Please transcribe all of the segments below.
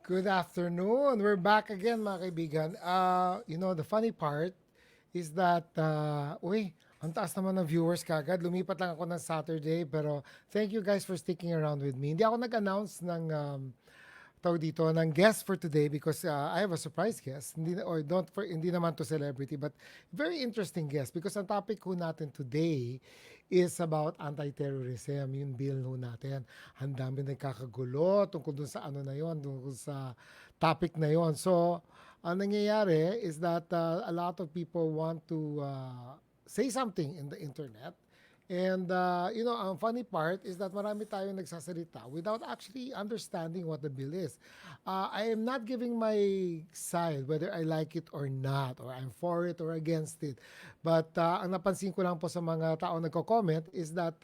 Good afternoon. We're back again, mga kaibigan. The funny part is that, ang taas naman ng viewers kagad. Lumipat lang ako ng Saturday, pero thank you guys for sticking around with me. Hindi ako nag-announce ng tawag dito ng guest for today because I have a surprise guest. Hindi naman to celebrity but very interesting guest because ang topic ko natin today is about anti-terrorism, yung bill ho natin. Ang dami nagkakagulo tungkol dun sa ano na yon, tungkol sa topic na yon. So, ang nangyayari is that a lot of people want to say something in the internet. And, ang funny part is that marami tayong nagsasalita without actually understanding what the bill is. I am not giving my side whether I like it or not, or I'm for it or against it. But ang napansin ko lang po sa mga tao nagko-comment is that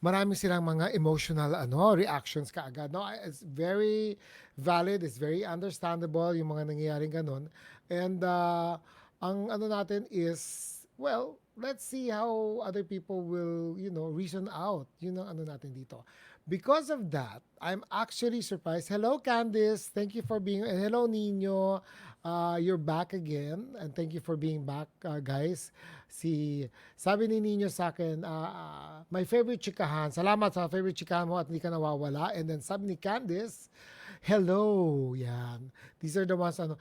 marami silang mga emotional reactions kaagad. No, it's very valid, it's very understandable yung mga nangyayaring ganun. And ang ano natin is, well, let's see how other people will, reason out. Yun ang ano natin dito. Because of that, I'm actually surprised. Hello, Candice. Thank you for being, and hello, Nino. You're back again. And thank you for being back, guys. Sabi ni Nino sa akin, my favorite chikahan. Salamat sa favorite chikahan mo at hindi ka nawawala. And then sabi ni Candice, hello, yan. These are the ones, ang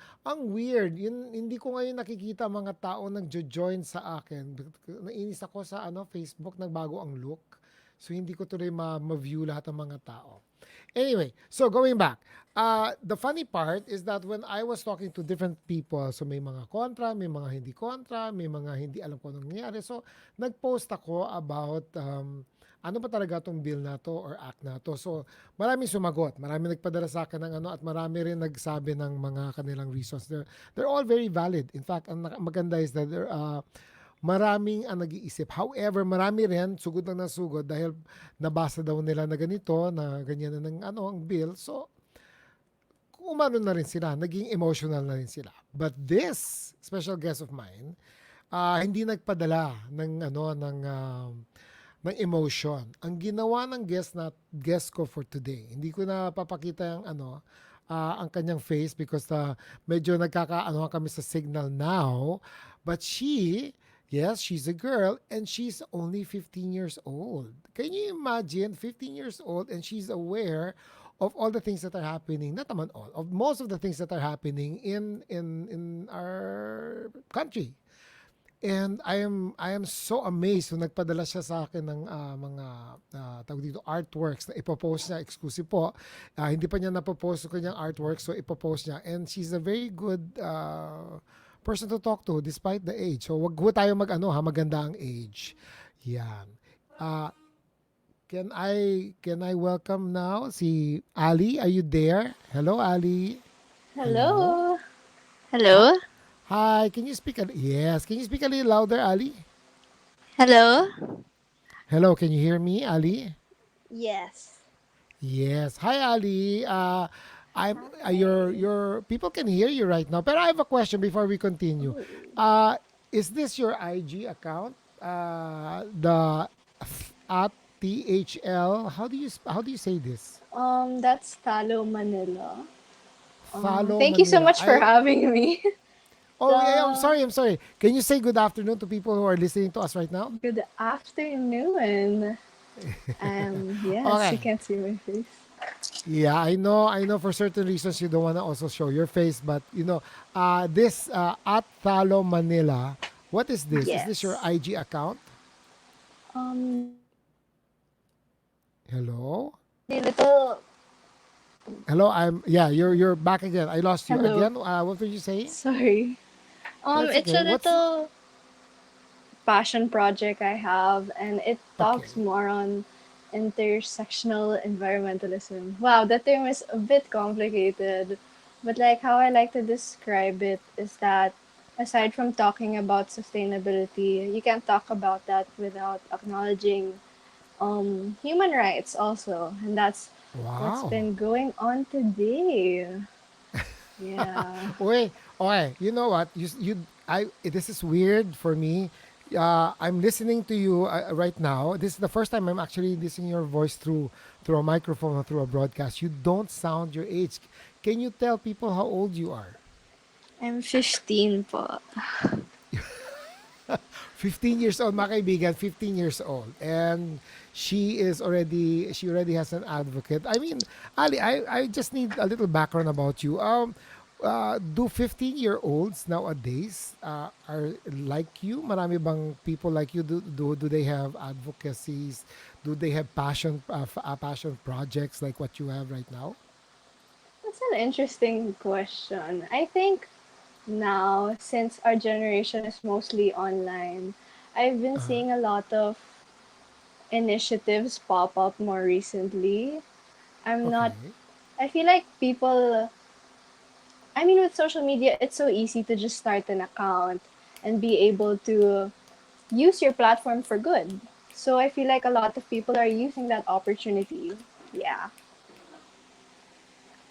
weird, hindi ko ngayon nakikita mga tao nagjo-join sa akin. Nainis ako sa Facebook, nagbago ang look. So, hindi ko tuloy ma-view lahat ng mga tao. Anyway, so going back, the funny part is that when I was talking to different people, so may mga kontra, may mga hindi kontra, may mga hindi alam ko anong nangyari. So, nag-post ako about ano ba talaga tong bill na to or act na to. So, maraming sumagot. Maraming nagpadala sa akin ng at marami rin nagsabi ng mga kanilang reasons. They're all very valid. In fact, ang maganda is that maraming ang nag-iisip. However, marami rin sugod na ng sugod dahil nabasa daw nila na ganito, na ganyan na ng ang bill. So, umano na rin sila. Naging emotional na rin sila. But this special guest of mine, hindi nagpadala ng emotion. Ang ginawa ng guest ko for today, hindi ko na papakita yung ang kanyang face because medyo nagkakaano kami sa signal now. But yes, she's a girl and she's only 15 years old. Can you imagine 15 years old and she's aware of all the things that are happening, not naman all, of most of the things that are happening in our country. And I am so amazed nung nagpadala siya sa akin ng mga tawag dito artworks na ipopost niya exclusive po. Hindi pa niya napopost yung kanyang artworks, so ipopost niya. And she's a very good person to talk to despite the age. So wag ho tayo maganda ang age. Yan. Can I welcome now si Ali? Are you there? Hello, Ali. Hello. Hello. Hello. Hi, can you speak yes, can you speak a little louder, Ali? Hello. Hello, can you hear me, Ali? Yes. Yes. Hi, Ali. I'm your people can hear you right now. But I have a question before we continue. Is this your IG account? The at THL. How do you say this? That's Talo Manila. Follow Thank you so Manila. much for having me. Oh, yeah, I'm So, sorry. I'm sorry. Can you say good afternoon to people who are listening to us right now? good afternoon. Yes, you Okay. can't see my face. Yeah, I know. I know for certain reasons you don't want to also show your face, but this at Thalo Manila. What is this? Is this your Yes. IG account? Um, Hello, the little hello. You're back again. I lost you hello. again. What were you saying? Sorry. That's It's okay. a What's little passion project I have, and it talks okay? more on intersectional environmentalism. Wow, that term is a bit complicated, but like how I like to describe it is that aside from talking about sustainability, you can talk about that without acknowledging human rights also, and that's what's Wow. been going on today. Yeah. Wait. Okay. You know what? You I. This is weird for me. I'm listening to you right now. This is the first time I'm actually listening your voice through a microphone or through a broadcast. You don't sound your age. Can you tell people how old you are? I'm 15 po. 15 years old, mga kaibigan, 15 years old. And she already has an advocate. I mean, Ali, I just need a little background about you. Do 15-year-olds nowadays are like you? Marami bang people like you? Do they have advocacies? Do they have passion projects like what you have right now? That's an interesting question. I think now, since our generation is mostly online, I've been seeing a lot of initiatives pop up more recently. I'm not, Okay. I feel like people, I mean, with social media, it's so easy to just start an account and be able to use your platform for good. So I feel like a lot of people are using that opportunity. Yeah.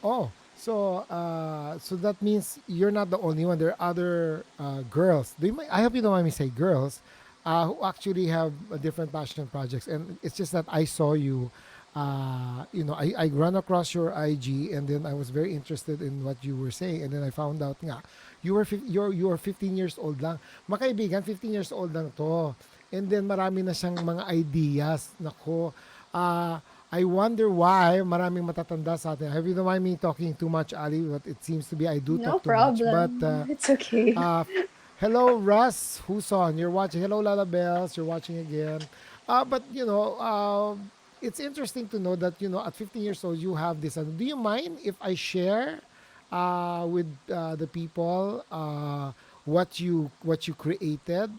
Oh, so that means you're not the only one. There are other girls. I hope you don't mind me say girls, who actually have different passion projects. And it's just that I saw you. I ran across your IG, and then I was very interested in what you were saying, and then I found out nga you're 15 years old lang. Makaibigan, 15 years old lang to. And then marami na siyang mga ideas. Nako, I wonder why maraming matatanda sa atin. Have you don't mind me talking too much, Ali? But it seems to be I do No talk too much. But problem. It's okay. uh, hello, Russ Huson. You're watching. Hello, Lala Bells. You're watching again. But it's interesting to know that at 15 years old you have this. Do you mind if I share with the people what you created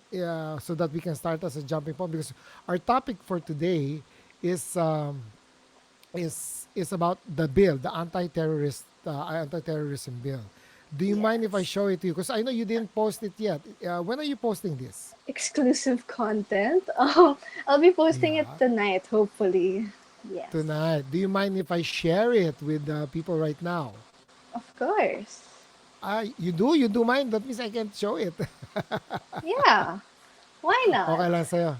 so that we can start as a jumping point? Because our topic for today is. Is about the bill, the anti-terrorism bill. Do you mind if I Yes. show it to you? Because I know you didn't post it yet. When are you posting this? Exclusive content. I'll be posting it Yeah, tonight, hopefully. Yes. tonight. Do you mind if I share it with people right now? Of course. You do? You do mind? That means I can't show it. Yeah. Why not? Okay lang sa'yo.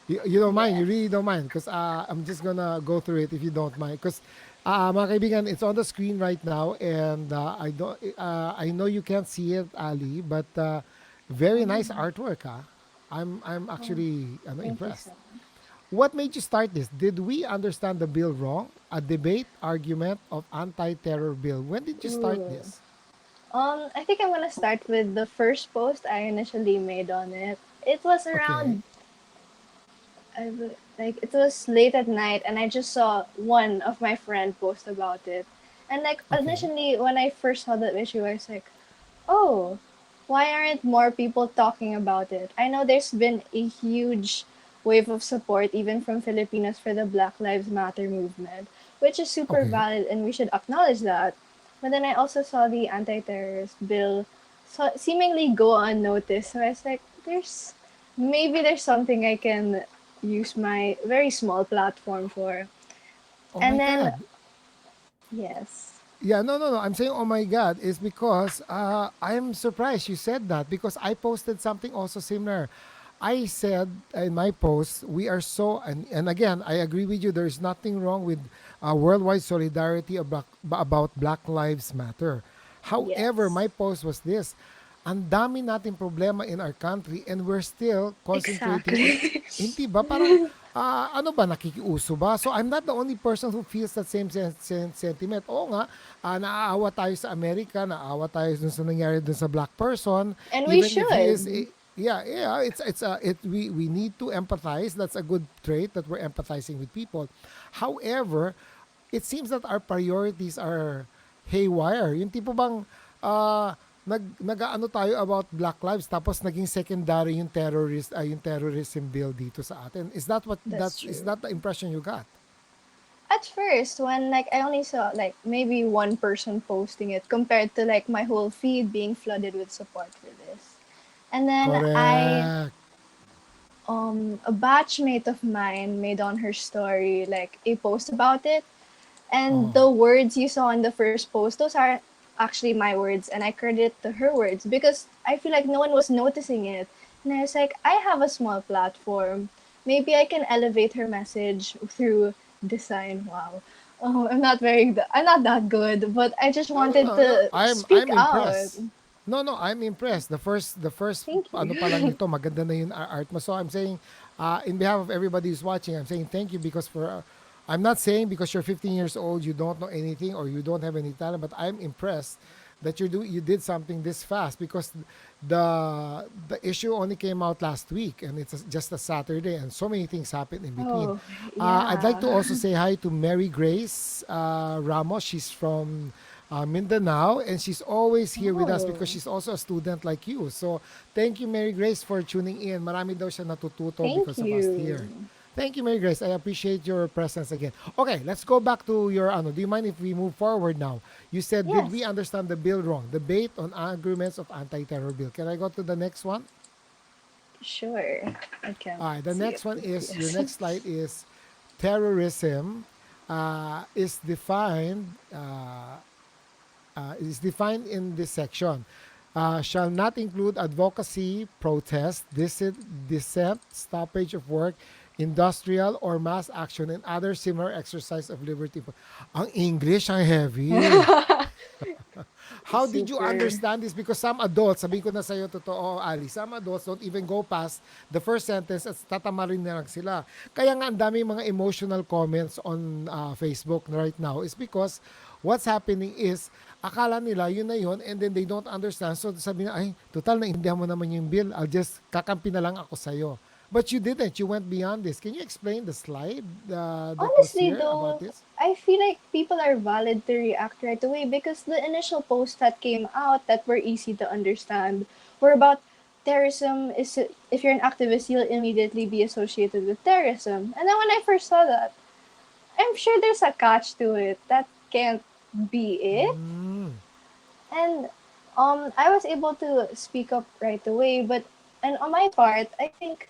You don't mind? You Yes. really don't mind? Because I'm just gonna go through it if you don't mind. Because mga kaibigan, it's on the screen right now, and I know you can't see it, Ali, but very Oh, nice artwork, ah. I'm oh, actually thank you so impressed. much. What made you start this? Did we understand the bill wrong? A debate argument of anti-terror bill. When did you start Ooh. this? I think I'm gonna start with the first post I initially made on it. It was Okay. around like it was late at night, and I just saw one of my friend post about it. And like Okay. initially when I first saw the issue, I was like, "Oh, why aren't more people talking about it?" I know there's been a huge wave of support even from Filipinos for the Black Lives Matter movement, which is super Okay. valid and we should acknowledge that. But then I also saw the anti-terrorist bill seemingly go unnoticed. So I was like, there's something I can use my very small platform for. Oh And my then God. yes. Yeah, no, no, no. I'm saying, oh my God, is because I'm surprised you said that because I posted something also similar. I said in my post, we are so, and again, I agree with you, there's nothing wrong with worldwide solidarity about Black Lives Matter. However, Yes. my post was this, ang dami nating problema in our country and we're still concentrating on, Exactly. hindi ba? Parang, ano ba, nakikiuso ba? So I'm not the only person who feels that same sentiment. Oo nga, naaawa tayo sa Amerika, naaawa tayo dun sa nangyari dun sa black person, And we even if he is should. yeah, we need to empathize. That's a good trait that we're empathizing with people. However, it seems that our priorities are haywire. Yung tipo bang nag-ano tayo about Black Lives tapos naging secondary yung terrorism bill dito sa atin. That's Is true. that the impression you got? At first, when like I only saw like maybe one person posting it compared to like my whole feed being flooded with support for this. And then Correct. a batchmate of mine made on her story like a post about it, and Oh, the words you saw in the first post, those are actually my words, and I credit to her words because I feel like no one was noticing it. And I was like, I have a small platform. Maybe I can elevate her message through design. Wow. Oh, I'm not that good, but I just No, no, wanted no, no. to speak I'm out. impressed. No, no, I'm impressed. The first Thank ano pa lang you. nito, maganda na yung art mo. So I'm saying, in behalf of everybody who's watching, I'm saying thank you because I'm not saying because you're 15 years old you don't know anything or you don't have any talent, but I'm impressed that you did something this fast because the issue only came out last week and it's just a Saturday and so many things happened in between. Oh, I'd like to yeah. also say hi to Mary Grace Ramos. She's from Mindanao and she's always here with us because Oh, she's also a student like you. So thank you, Mary Grace, for tuning in. Marami daw siya natututo thank because of us here. you. Thank you, Mary Grace. I appreciate your presence again. Okay, let's go back to your ano. Do you mind if we move forward now? You said, did we Yes, understand the bill wrong? Debate on arguments of anti-terror bill. Can I go to the next one? sure. I can't All right, the see next it, one but is your yes. next slide is terrorism is defined is defined in this section. Shall not include advocacy, protest, dissent, stoppage of work, industrial or mass action, and other similar exercise of liberty. Ang English, ang heavy. How did you Super. understand this? Because some adults, sabi ko na sa'yo, totoo, Ali, some adults don't even go past the first sentence at tatamarin na lang sila. Kaya nga ang dami mga emotional comments on Facebook right now is because what's happening is, akala nila yun na yun and then they don't understand. So sabi na, ay, total, naintindihan mo naman yung bill. I'll just kakampi na lang ako sa'yo. But you didn't. You went beyond this. Can you explain the slide that was Honestly, here about though, this? I feel like people are valid to react right away because the initial posts that came out that were easy to understand were about terrorism is if you're an activist you'll immediately be associated with terrorism. And then when I first saw that, I'm sure there's a catch to it. That can't be it. Mm. And I was able to speak up right away, but and on my part, I think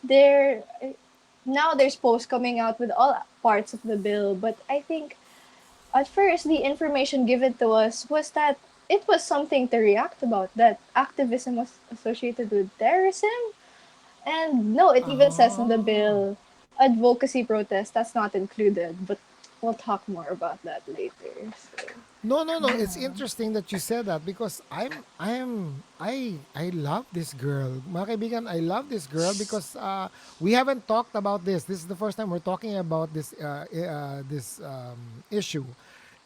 there now there's posts coming out with all parts of the bill, but I think at first the information given to us was that it was something to react about, that activism was associated with terrorism. And no, it even says in the Ah. bill advocacy protest, that's not included, but we'll talk more about that later. So No, no, no. It's yeah. interesting that you said that because I love this girl. Mga kaibigan, I love this girl because we haven't talked about this. This is the first time we're talking about this issue.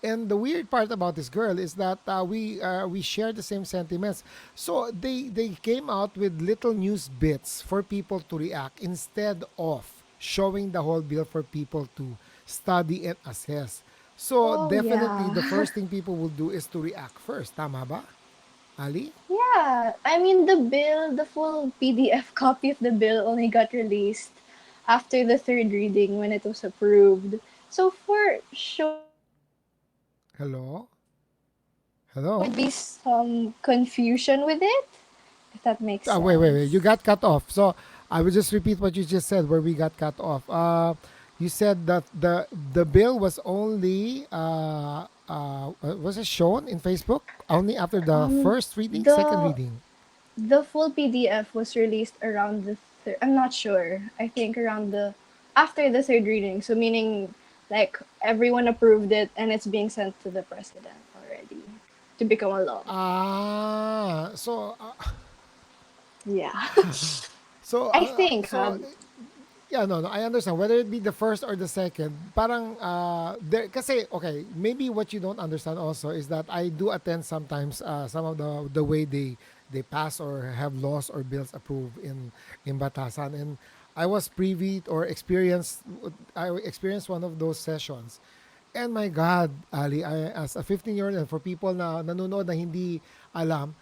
And the weird part about this girl is that we share the same sentiments. So they came out with little news bits for people to react instead of showing the whole bill for people to study and assess. So Oh definitely yeah. the first thing people will do is to react first. Tama ba, Ali? Yeah, I mean the full PDF copy of the bill only got released after the third reading when it was approved. So for sure, Hello? there Hello? would be some confusion with it, if that makes Wait. You sense. got cut off. So I will just repeat what you just said where we got cut off. You said that the bill was only was it shown in Facebook only after the Um, first reading, second the reading. the full PDF was released around the I'm not sure. I think around the after the third reading. So meaning like everyone approved it and it's being sent to the president already to become a law. Ah, so Yeah. so I think so yeah, no, no, I understand. Whether it be the first or the second, parang, there, kasi, okay, maybe what you don't understand also is that I do attend sometimes some of the way they pass or have laws or bills approved in Batasan. And I was privy or I experienced one of those sessions. And my God, Ali, as a 15-year-old and for people na nanonood na hindi alam,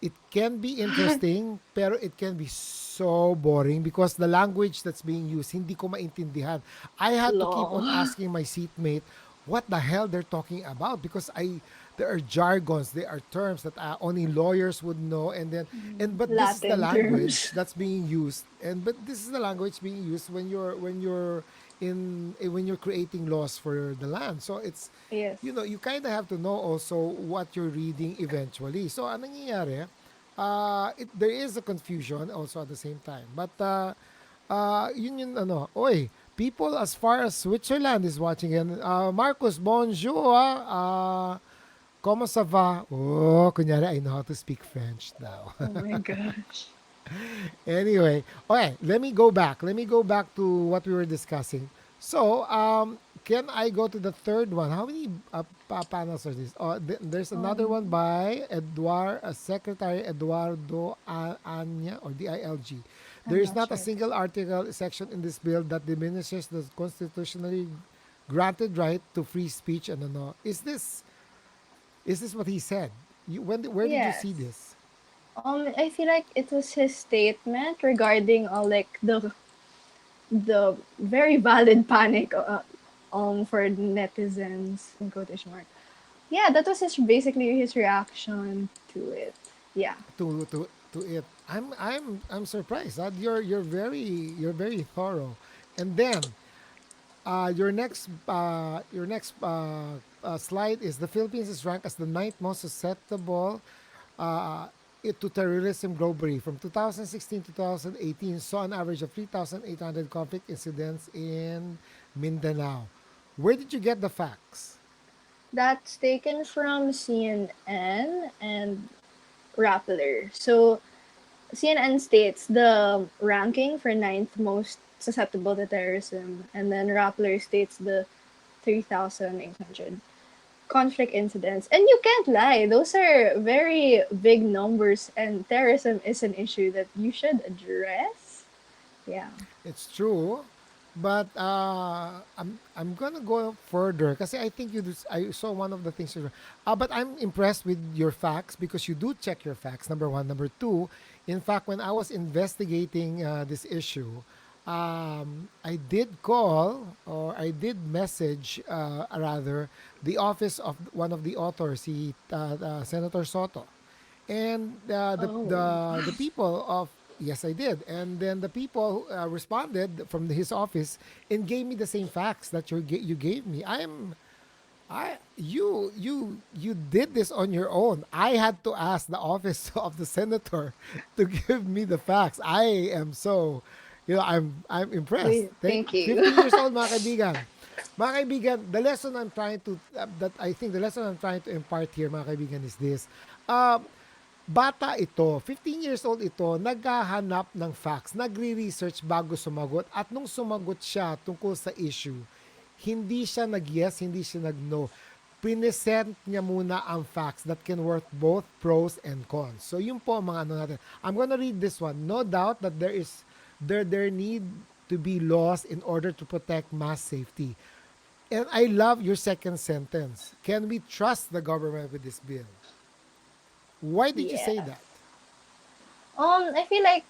it can be interesting, pero it can be so boring because the language that's being used, hindi ko maintindihan. I had to keep on law. asking my seatmate what the hell they're talking about because there are jargons, there are terms that only lawyers would know, and then but this is the Latin language terms. that's being used, and but this is the language being used when you're creating laws for the land. So it's Yes. you kind of have to know also what you're reading eventually. So anong nangyayari? There is a confusion also at the same time. But yun yun ano, oy, people as far as Switzerland is watching and Marcus, bonjour. Comment ça va? Oh, kunyari, I know how to speak French now. Oh my gosh. Anyway, okay, let me go back. Let me go back to what we were discussing. So, can I go to the third one? How many panels are this? Oh, there's another one Um, by Secretary Eduardo Anya or DILG. There I'm is not not a sure. single article section in this bill that diminishes the constitutionally granted right to free speech and ano. Is this what he said? Where did you see Yes. this? I feel like it was his statement regarding like the very valid panic for netizens in quotation mark. Yeah, that was his basically his reaction to it. Yeah. To it. I'm surprised. You're very thorough. And then your next slide is the Philippines is ranked as the ninth most susceptible to terrorism globally. From 2016 to 2018, saw an average of 3,800 conflict incidents in Mindanao. Where did you get the facts? That's taken from CNN and Rappler. So CNN states the ranking for ninth most susceptible to terrorism, and then Rappler states the 3,800 conflict incidents. And you can't lie, those are very big numbers, and terrorism is an issue that you should address. Yeah. It's true, but I'm gonna go further because I think I saw one of the things. But I'm impressed with your facts because you do check your facts. Number one, number two. In fact, when I was investigating this issue, I did call or I did message rather the office of one of the authors, Senator Soto, and Oh. the people of yes I did, and then the people responded from his office and gave me the same facts that you gave me. You did this on your own. I had to ask the office of the senator to give me the facts. I am so, I'm impressed. Thank Thank you. 50 years old, mga kaibigan. Mga kaibigan, the lesson I'm trying to that I think the lesson I'm trying to impart here, mga kaibigan, is this. Bata ito, 15 years old ito, naghahanap ng facts, nagre-research bago sumagot, at nung sumagot siya tungkol sa issue, hindi siya nag-yes, hindi siya nag-no. Pinesent niya muna ang facts that can work both pros and cons. So yun po ang mga ano natin. I'm gonna read this one. No doubt that there need to be laws in order to protect mass safety. And I love your second sentence. Can we trust the government with this bill? Why did you say Yeah. that? I feel like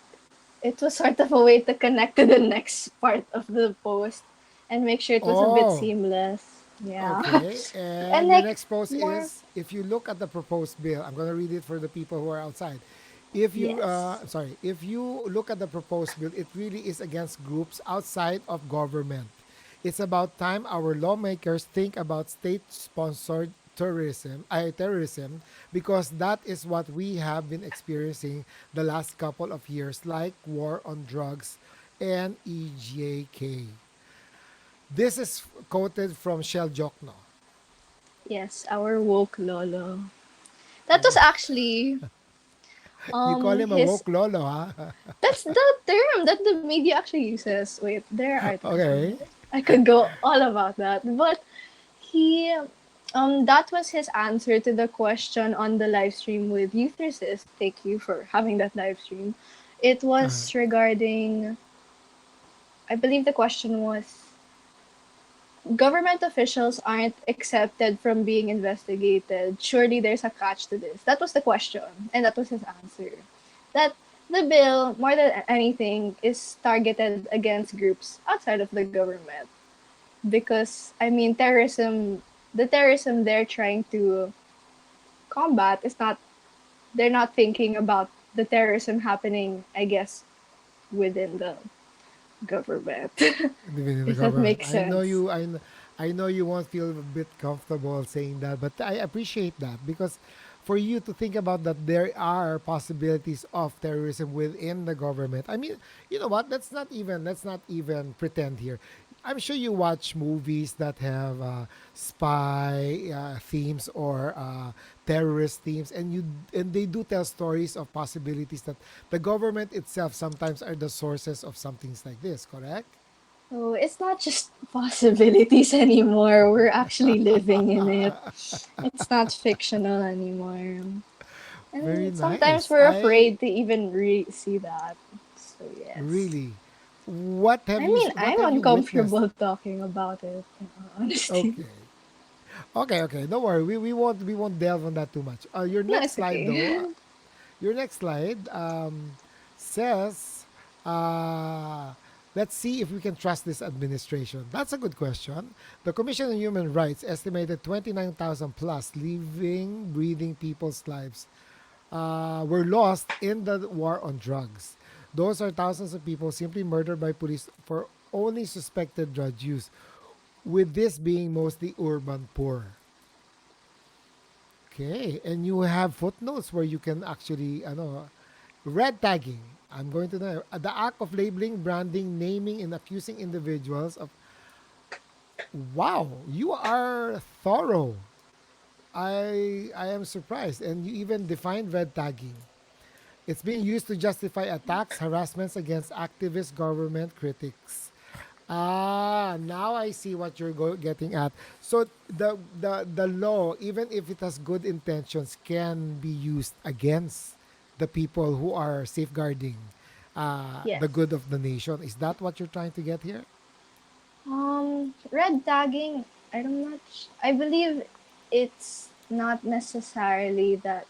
it was sort of a way to connect to the next part of the post and make sure it was a bit Oh, seamless. Yeah. okay. And And your like next post more, is if you look at the proposed bill, I'm going to read it for the people who are outside. If you, yes. sorry, if you look at the proposed bill, it really is against groups outside of government. It's about time our lawmakers think about state-sponsored terrorism, because that is what we have been experiencing the last couple of years, like war on drugs and EJK. This is quoted from Shell Jokno. Yes, our woke Lolo. That was actually You call him a his woke lolo, huh? that's the term that the media actually uses. Wait, there are articles on Okay. it. I could go all about that. But he that was his answer to the question on the live stream with Youth Resist. Thank you for having that live stream. It Uh-huh. was regarding, I believe the question was, government officials aren't accepted from being investigated. Surely there's a catch to this. That was the question, and that was his answer. That the bill, more than anything, is targeted against groups outside of the government. Because, I mean, the terrorism they're trying to combat is not, they're not thinking about the terrorism happening, I guess, within the government. Within the If that government. makes I know sense. you. I know you won't feel a bit comfortable saying that, but I appreciate that because for you to think about that there are possibilities of terrorism within the government. I mean, you know what? Let's not even pretend here. I'm sure you watch movies that have spy themes or terrorist themes, and they do tell stories of possibilities that the government itself sometimes are the sources of some things like this. Correct? So it's not just possibilities anymore. We're actually living in it. It's not fictional anymore. Very And sometimes nice. we're I afraid to even see that. So yes. really. What have I you mean, what I'm have you witnessed? uncomfortable talking about it, honestly. Okay. Okay. Don't worry. We won't delve on that too much. Your No, next it's slide okay. though. Your next slide says, uh, let's see if we can trust this administration. That's a good question. The Commission on Human Rights estimated 29,000 plus living, breathing people's lives were lost in the war on drugs. Those are thousands of people simply murdered by police for only suspected drug use, with this being mostly urban poor. Okay, and you have footnotes where you can actually, red tagging. I'm going to know the act of labeling, branding, naming, and accusing individuals of. Wow, you are thorough. I am surprised, and you even defined red tagging. It's being used to justify attacks, harassments against activists, government critics. Now I see what you're getting at. So the law, even if it has good intentions, can be used against the people who are safeguarding the Yes. good of the nation. Is that what you're trying to get here? Red tagging, I'm not, I believe it's not necessarily that.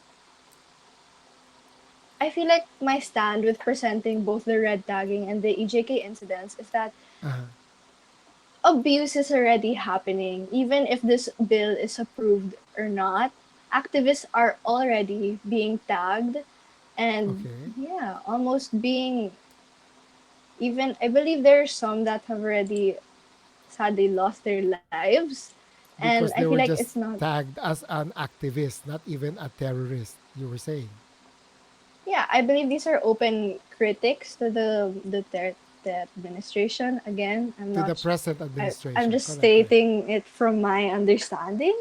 I feel like my stand with presenting both the red tagging and the EJK incidents is that Uh-huh. abuse is already happening. Even if this bill is approved or not, activists are already being tagged and, Okay. yeah, almost being, even, I believe there are some that have already sadly lost their lives. And I Because feel they like were it's just not, tagged as an activist, not even a terrorist. You were saying yeah, I believe these are open critics to the administration. Again, to the present I'm administration. just Correct. Correct. stating it from my understanding,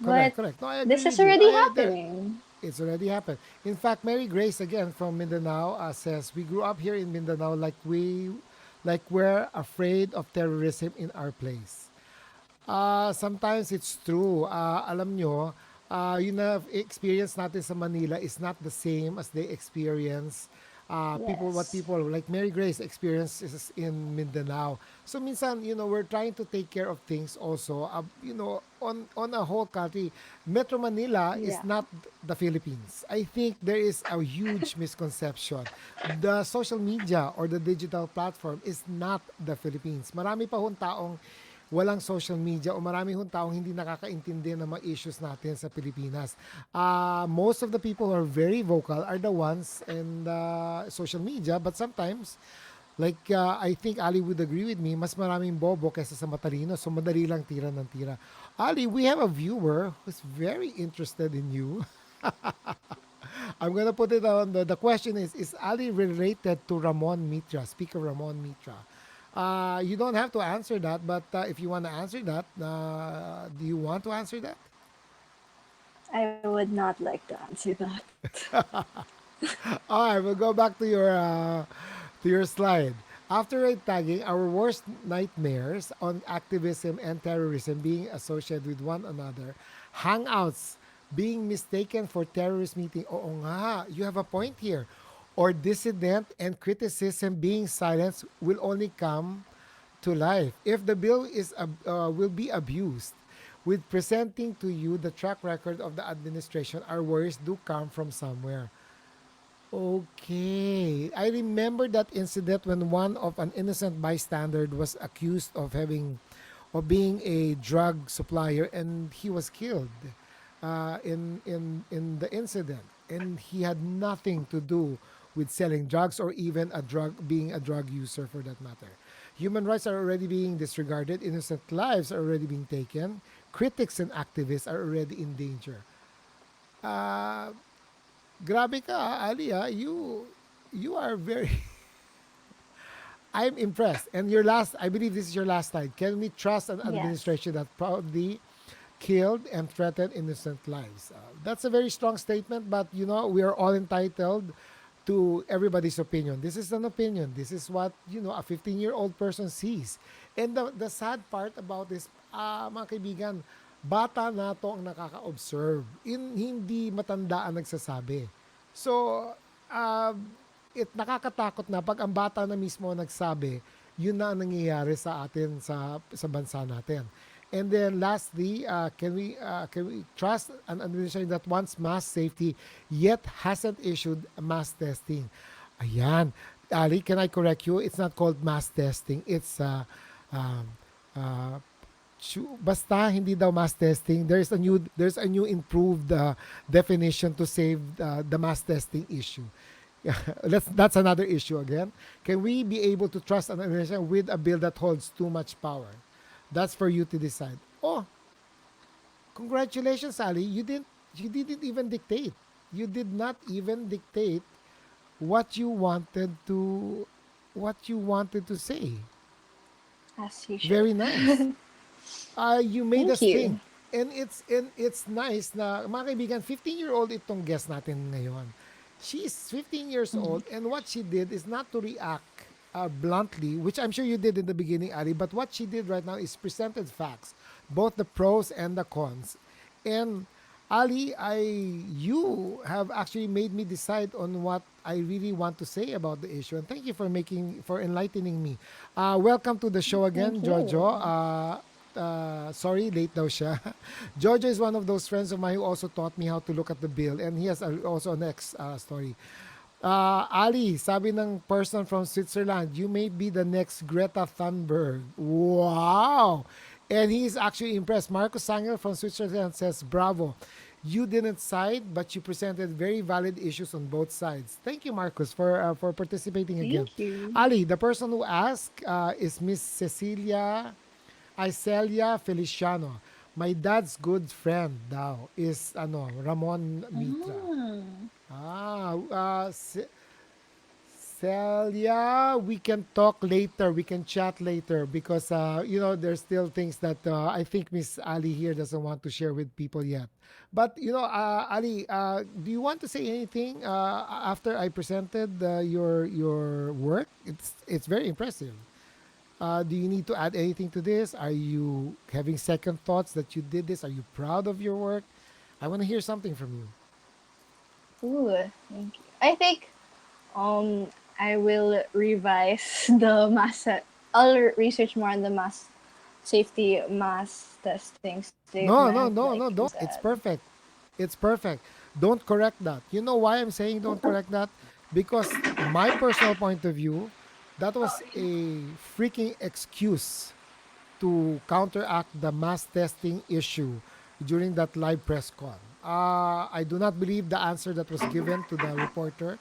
but Correct. Correct. No, I agree this is with you. already happening. It's already happened. In fact, Mary Grace again from Mindanao says we grew up here in Mindanao like we're afraid of terrorism in our place. Sometimes it's true. Alam nyo, yun na experience natin sa Manila is not the same as they experience what Yes. people like Mary Grace experiences in Mindanao. So minsan, we're trying to take care of things also. On a whole country, Metro Manila is Yeah. not the Philippines. I think there is a huge misconception. The social media or the digital platform is not the Philippines. Marami pa hong taong walang social media o marami hong taong hindi nakakaintindi ng mga issues natin sa Pilipinas. Most of the people who are very vocal are the ones in social media, but sometimes, like I think Ali would agree with me, mas maraming bobo kaysa sa matalino, so madali lang tira ng tira. Ali, we have a viewer who's very interested in you. I'm gonna put it on the question is Ali related to Ramon Mitra, Speaker Ramon Mitra? You don't have to answer that, but if you want to answer that, do you want to answer that? I would not like to answer that. All right, we'll go back to your slide. After red tagging, our worst nightmares on activism and terrorism being associated with one another, hangouts being mistaken for terrorist meeting. Oo nga, you have a point here. Or dissident and criticism being silenced will only come to life. If the bill will be abused, with presenting to you the track record of the administration, our worries do come from somewhere. Okay. I remember that incident when one of an innocent bystander was accused of being a drug supplier and he was killed in the incident, and he had nothing to do with selling drugs or even being a drug user for that matter. Human rights are already being disregarded, innocent lives are already being taken, critics and activists are already in danger. Ah, grabe ka, Ali, you are very I'm impressed. And your last, I believe this is your last slide. Can we trust an Yes. administration that proudly killed and threatened innocent lives? That's a very strong statement, but we are all entitled to everybody's opinion. This is an opinion. This is what, a 15-year-old person sees. And the sad part about this, mga kaibigan, bata na to ang nakaka-observe. Hindi matanda ang nagsasabi. So, uh, nakakatakot na pag ang bata na mismo nagsabi, yun na ang nangyayari sa atin sa bansa natin. And then lastly, can we trust an administration that wants mass safety yet hasn't issued mass testing? Ayan. Ali, can I correct you? It's not called mass testing. It's um, uh, basta hindi daw mass testing. There's a new improved definition to save the mass testing issue. That's another issue again. Can we be able to trust an administration with a bill that holds too much power? That's for you to decide. Oh, congratulations, Ali. You didn't even dictate. You did not even dictate what you wanted to say. As you should. Very nice. You made Thank us think. you. And it's nice na mga kaibigan, 15-year-old itong guest natin ngayon. She's 15 years Mhm. old and what she did is not to react bluntly, which I'm sure you did in the beginning, Ali, but what she did right now is presented facts, both the pros and the cons. And Ali, you have actually made me decide on what I really want to say about the issue. And thank you for enlightening me. Welcome to the show again, Thank Jojo. you. Sorry, late daw siya. Jojo is one of those friends of mine who also taught me how to look at the bill. And he has also a next story. Ali, sabi ng person from Switzerland, you may be the next Greta Thunberg. Wow! And he's actually impressed. Marcus Sangel from Switzerland says, bravo. You didn't side, but you presented very valid issues on both sides. Thank you, Marcus, for participating again. Thank you. Ali, the person who asked is Miss Cecilia Icelia Feliciano. My dad's good friend daw is Ramon Mitra. Ah, Ah, Celia, we can talk later. We can chat later because there's still things that I think Miss Ali here doesn't want to share with people yet. But Ali, do you want to say anything after I presented your work? It's very impressive. Do you need to add anything to this? Are you having second thoughts that you did this? Are you proud of your work? I want to hear something from you. ooh, thank you. I think um I will revise the I'll research more on the mass safety mass testing No, statement, no, like no, you no, don't. said. It's perfect. It's perfect. Don't correct that. You know why I'm saying don't correct that? Because my personal point of view, that was a freaking excuse to counteract the mass testing issue during that live press con. I do not believe the answer that was given to the reporter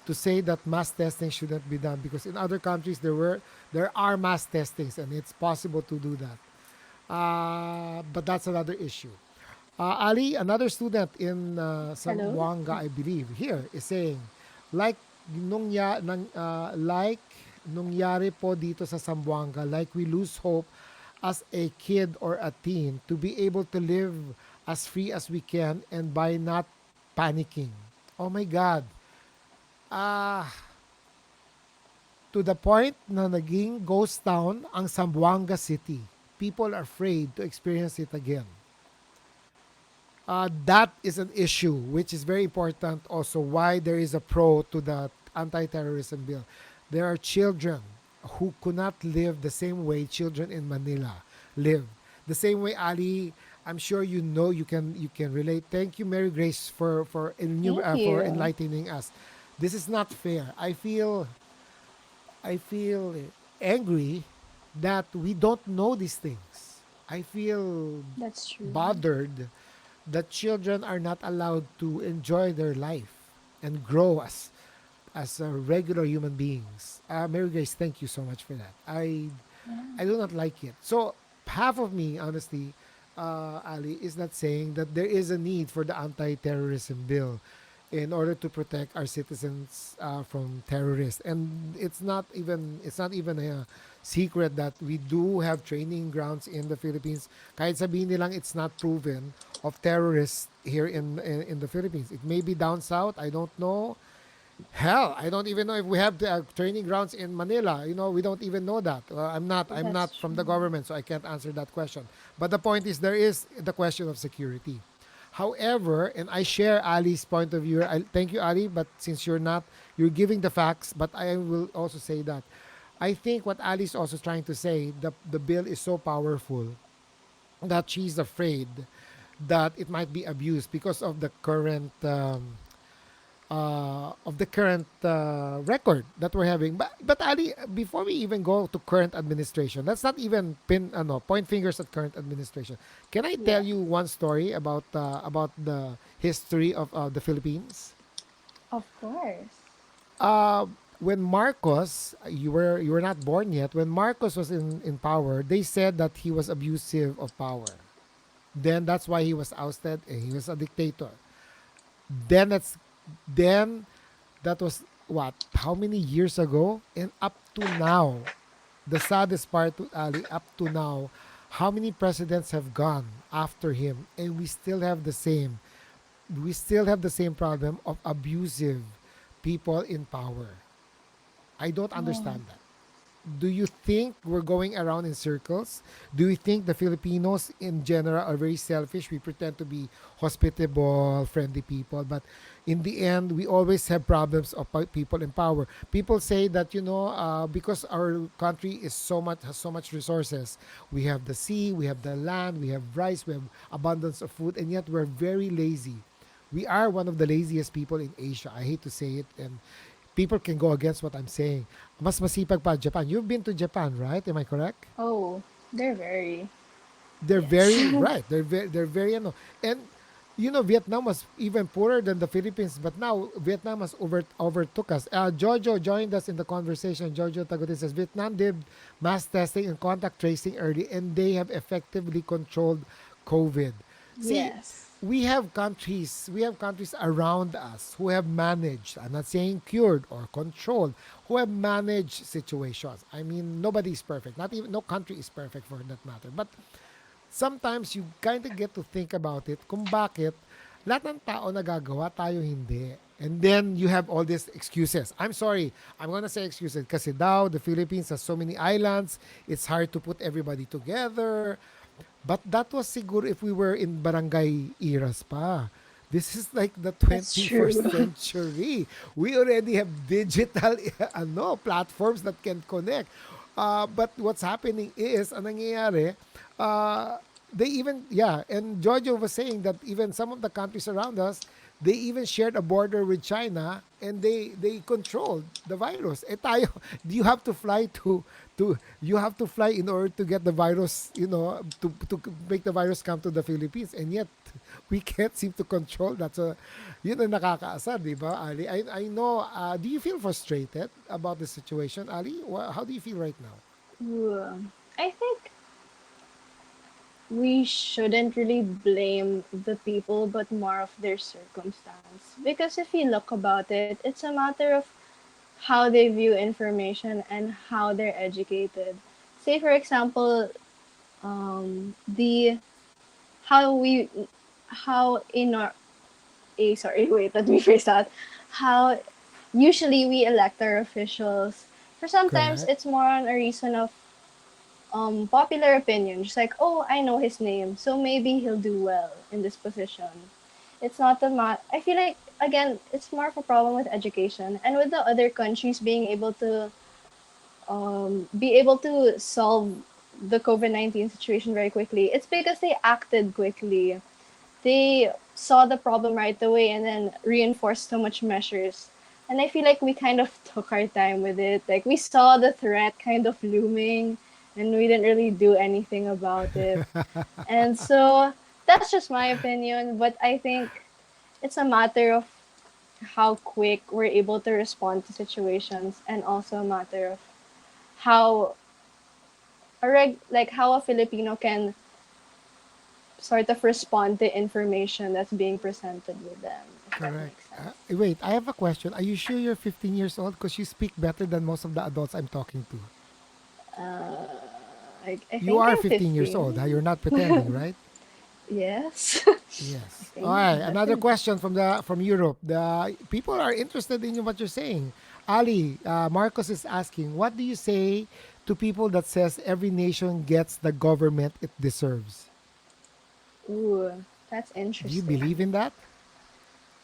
to say that mass testing shouldn't be done because in other countries there are mass testings and it's possible to do that. But that's another issue. Ali, another student in Hello? Zamboanga, I believe, here is saying, like like nungyari po dito sa Zamboanga, like we lose hope as a kid or a teen to be able to live as free as we can and by not panicking. Oh my God. Ah, to the point na naging ghost town ang Zamboanga City. People are afraid to experience it again. That is an issue which is very important also why there is a pro to the anti-terrorism bill. There are children who could not live the same way children in Manila live. The same way, Ali, I'm sure you can relate. Thank you, Mary Grace, Thank for you. enlightening us. This is not fair. I feel angry that we don't know these things. I feel That's true. bothered that children are not allowed to enjoy their life and grow as regular human beings. Mary Grace, thank you so much for that. I do not like it. So half of me, honestly, Ali, is not saying that there is a need for the anti-terrorism bill in order to protect our citizens from terrorists. And it's not even a secret that we do have training grounds in the Philippines. Kahit sabihin nilang it's not proven of terrorists here in the Philippines. It may be down south. I don't know. Hell, I don't even know if we have the training grounds in Manila. We don't even know that. I'm not That's from true. the government, so I can't answer that question. But the point is, there is the question of security. However, and I share Ali's point of view. Thank you, Ali. But since you're giving the facts. But I will also say that I think what Ali's also trying to say, the bill is so powerful that she's afraid that it might be abused because of the current record that we're having. But Ali, before we even go to current administration, let's not even point fingers at current administration. Can I tell Yeah, you one story about the history of the Philippines? of course. Uh, when Marcos, you were not born yet. When Marcos was in power, they said that he was abusive of power. Then that's why he was ousted and he was a dictator. Then that's then that was what? How many years ago? And up to now, the saddest part, to Ali, up to now, how many presidents have gone after him, and we still have the same problem of abusive people in power. I don't Oh, understand that. Do you think we're going around in circles? Do you think the Filipinos in general are very selfish? We pretend to be hospitable, friendly people, but in the end, we always have problems of people in power. People say that because our country has so much resources. We have the sea, we have the land, we have rice, we have abundance of food, and yet we're very lazy. We are one of the laziest people in Asia. I hate to say it, and people can go against what I'm saying. Mas masipag pa Japan. You've been to Japan, right? Am I correct? oh, they're very, They're yes. very right. They're very and Vietnam was even poorer than the Philippines, but now Vietnam has overtook us. Jojo joined us in the conversation. Jojo Tagutin says Vietnam did mass testing and contact tracing early, and they have effectively controlled COVID. See, Yes. we have countries around us who have managed. I'm not saying cured or controlled, who have managed situations. I mean, nobody is perfect. Not even no country is perfect for that matter. But sometimes you kind of get to think about it kung bakit lahat ng tao nagagawa, tayo hindi. And then you have all these excuses. I'm sorry, I'm gonna say excuses kasi daw the Philippines has so many islands, it's hard to put everybody together. But that was siguro if we were in barangay eras pa. This is like the That's 21st true. century. We already have digital platforms that can connect. But what's happening is, ang nangyayari, they even, yeah, and Jojo was saying that even some of the countries around us, they even shared a border with China, and they controlled the virus. Eh tayo, you have to fly to you have to fly in order to get the virus, to make the virus come to the Philippines, and yet we can't seem to control that. So, yun ang nakakaasar, di ba, Ali? I know, do you feel frustrated about the situation, Ali? How do you feel right now? Ooh. I think we shouldn't really blame the people, but more of their circumstance. Because if you look about it, it's a matter of how they view information and how they're educated. Say, for example, the how we how in our sorry, wait, let me phrase that. How usually we elect our officials. For sometimes Correct. it's more on a reason of popular opinion, just like, oh, I know his name, so maybe he'll do well in this position. It's not the I feel like again, it's more of a problem with education and with the other countries being able to solve the COVID-19 situation very quickly. It's because they acted quickly. They saw the problem right away and then reinforced so much measures. And I feel like we kind of took our time with it. Like we saw the threat kind of looming and we didn't really do anything about it. And so that's just my opinion, but I think it's a matter of how quick we're able to respond to situations and also a matter of how how a Filipino can sort of respond to information that's being presented with them, if that Correct. makes sense. Wait, I have a question. Are you sure you're 15 years old? Because you speak better than most of the adults I'm talking to. Uh, I You think are I'm 15 years 15. old. Huh? You're not pretending, right? Yes. I Yes. All think right. Another definitely. question from Europe. The people are interested in what you're saying. Ali, Marcos is asking, what do you say to people that says every nation gets the government it deserves? Ooh, that's Do you interesting. believe in that?